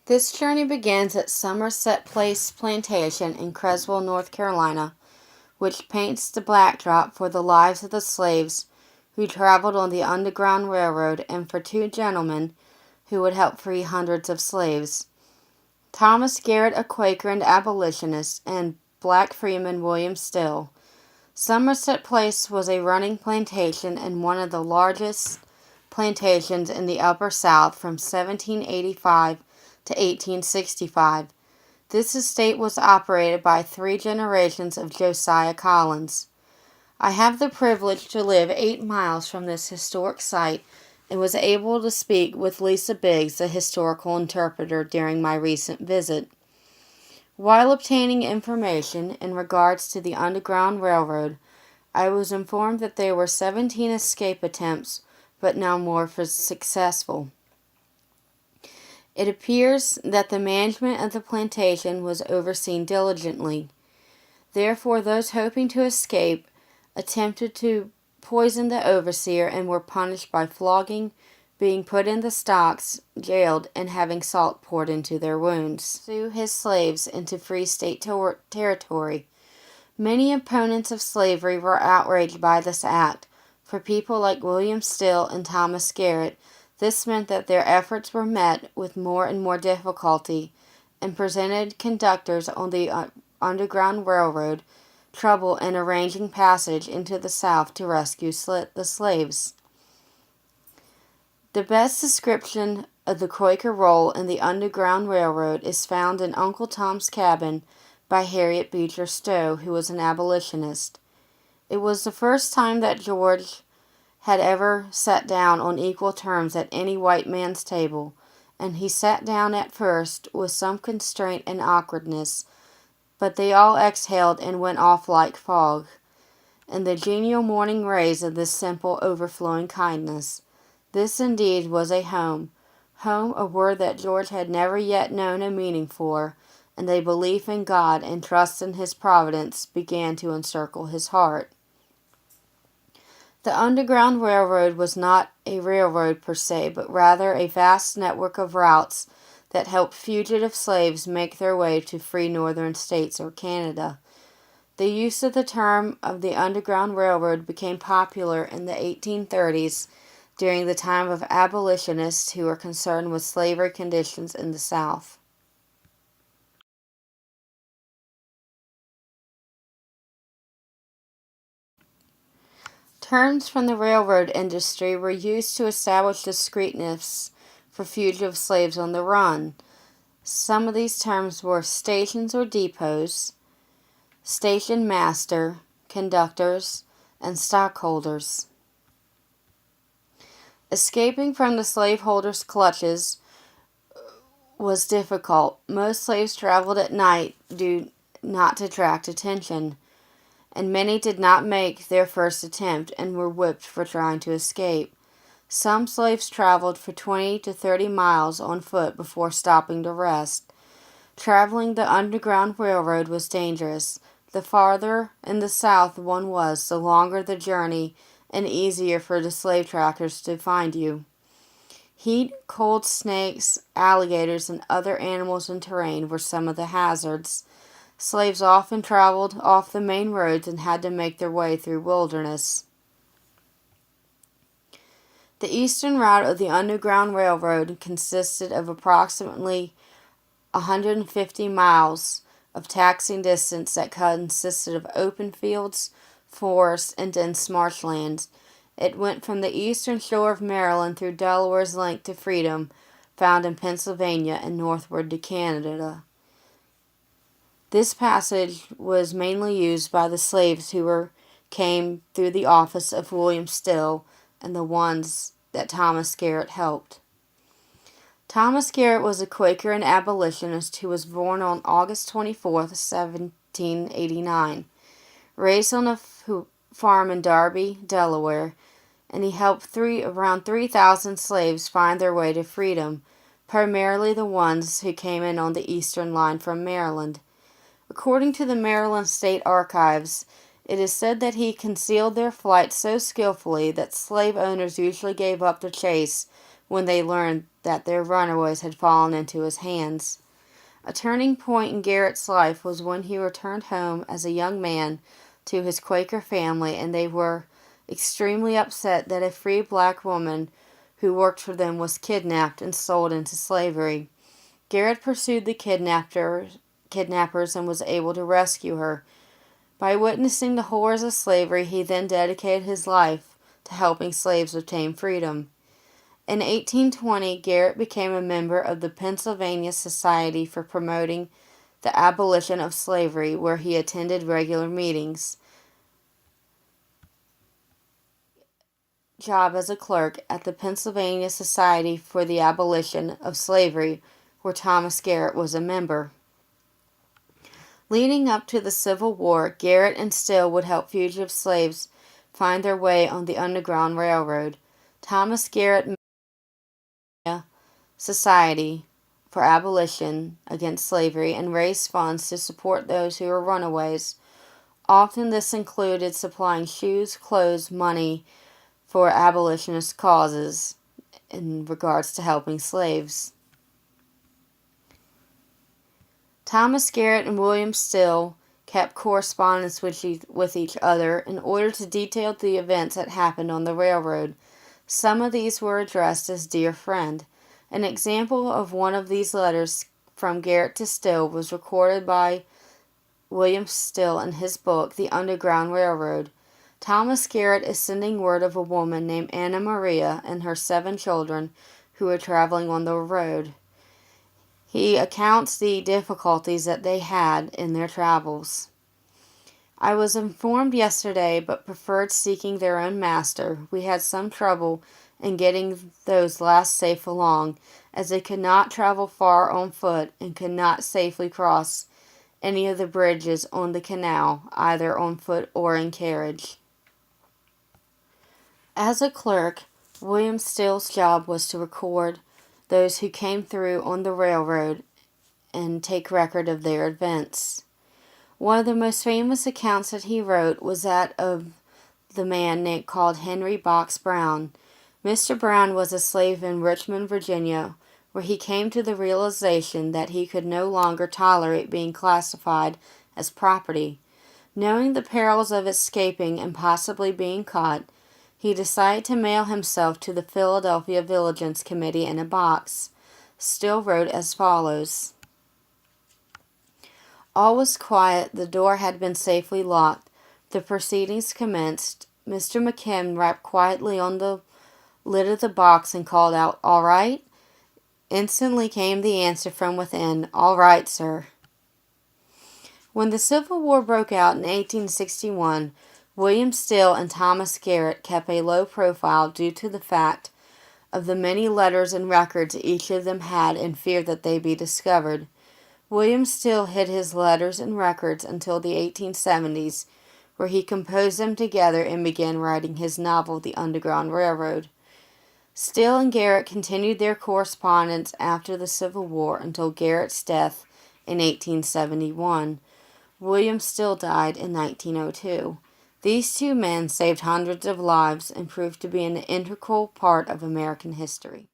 This journey begins at Somerset Place Plantation in Creswell, North Carolina, which paints the backdrop for the lives of the slaves who traveled on the Underground Railroad and for two gentlemen who would help free hundreds of slaves. Thomas Garrett, a Quaker and abolitionist, and black freeman William Still. Somerset Place was a running plantation and one of the largest plantations in the Upper South from 1785 to 1865. This estate was operated by 3 generations of Josiah Collins. I have the privilege to live 8 miles from this historic site and was able to speak with Lisa Biggs, the historical interpreter, during my recent visit. While obtaining information in regards to the Underground Railroad, I was informed that there were 17 escape attempts, but no more successful. It appears that the management of the plantation was overseen diligently. Therefore, those hoping to escape attempted to poison the overseer and were punished by flogging, being put in the stocks, jailed, and having salt poured into their wounds. Sue his slaves into free state territory. Many opponents of slavery were outraged by this act. For people like William Still and Thomas Garrett, this meant that their efforts were met with more and more difficulty and presented conductors on the Underground Railroad trouble in arranging passage into the South to rescue the slaves. The best description of the Quaker role in the Underground Railroad is found in Uncle Tom's Cabin by Harriet Beecher Stowe, who was an abolitionist. It was the first time that George had ever sat down on equal terms at any white man's table, and he sat down at first with some constraint and awkwardness, but they all exhaled and went off like fog, in the genial morning rays of this simple, overflowing kindness. This indeed was a home, a word that George had never yet known a meaning for, and a belief in God and trust in His providence began to encircle his heart. The Underground Railroad was not a railroad per se, but rather a vast network of routes that helped fugitive slaves make their way to free northern states or Canada. The use of the term of the Underground Railroad became popular in the 1830s during the time of abolitionists who were concerned with slavery conditions in the South. Terms from the railroad industry were used to establish discreteness for fugitive slaves on the run. Some of these terms were stations or depots, station master, conductors, and stockholders. Escaping from the slaveholders' clutches was difficult. Most slaves traveled at night due not to attract attention, and many did not make their first attempt and were whipped for trying to escape. Some slaves traveled for 20 to 30 miles on foot before stopping to rest. Traveling the Underground Railroad was dangerous. The farther in the South one was, the longer the journey and easier for the slave trackers to find you. Heat, cold, snakes, alligators, and other animals in terrain were some of the hazards. Slaves often traveled off the main roads and had to make their way through wilderness. The eastern route of the Underground Railroad consisted of approximately 150 miles of taxing distance that consisted of open fields, forests, and dense marshlands. It went from the eastern shore of Maryland through Delaware's link to freedom, found in Pennsylvania, and northward to Canada. This passage was mainly used by the slaves who came through the office of William Still and the ones that Thomas Garrett helped. Thomas Garrett was a Quaker and abolitionist who was born on August 24, 1789. Raised on a farm in Darby, Delaware, and he helped around 3,000 slaves find their way to freedom, primarily the ones who came in on the eastern line from Maryland. According to the Maryland State Archives, it is said that he concealed their flight so skillfully that slave owners usually gave up the chase when they learned that their runaways had fallen into his hands. A turning point in Garrett's life was when he returned home as a young man to his Quaker family, and they were extremely upset that a free black woman who worked for them was kidnapped and sold into slavery. Garrett pursued the kidnappers and was able to rescue her. By witnessing the horrors of slavery, he then dedicated his life to helping slaves obtain freedom. In 1820, Garrett became a member of the Pennsylvania Society for Promoting the Abolition of Slavery, where he attended regular meetings. Job as a clerk at the Pennsylvania Society for the Abolition of Slavery, where Thomas Garrett was a member. Leading up to the Civil War, Garrett and Still would help fugitive slaves find their way on the Underground Railroad. Thomas Garrett made a society for abolition against slavery and raised funds to support those who were runaways. Often this included supplying shoes, clothes, money for abolitionist causes in regards to helping slaves. Thomas Garrett and William Still kept correspondence with each other in order to detail the events that happened on the railroad. Some of these were addressed as Dear Friend. An example of one of these letters from Garrett to Still was recorded by William Still in his book, The Underground Railroad. Thomas Garrett is sending word of a woman named Anna Maria and her 7 children who are traveling on the road. He accounts the difficulties that they had in their travels. I was informed yesterday, but preferred seeking their own master. We had some trouble in getting those last safe along, as they could not travel far on foot and could not safely cross any of the bridges on the canal, either on foot or in carriage. As a clerk, William Still's job was to record those who came through on the railroad and take record of their events. One of the most famous accounts that he wrote was that of the man called Henry Box Brown. Mr. Brown was a slave in Richmond, Virginia, where he came to the realization that he could no longer tolerate being classified as property. Knowing the perils of escaping and possibly being caught, he decided to mail himself to the Philadelphia Vigilance Committee in a box. Still wrote as follows: All was quiet. The door had been safely locked. The proceedings commenced. Mr. McKim rapped quietly on the lid of the box and called out, "All right?" Instantly came the answer from within, "All right, sir." When the Civil War broke out in 1861, William Still and Thomas Garrett kept a low profile due to the fact of the many letters and records each of them had in fear that they be discovered. William Still hid his letters and records until the 1870s, where he composed them together and began writing his novel, The Underground Railroad. Still and Garrett continued their correspondence after the Civil War until Garrett's death in 1871. William Still died in 1902. These 2 men saved hundreds of lives and proved to be an integral part of American history.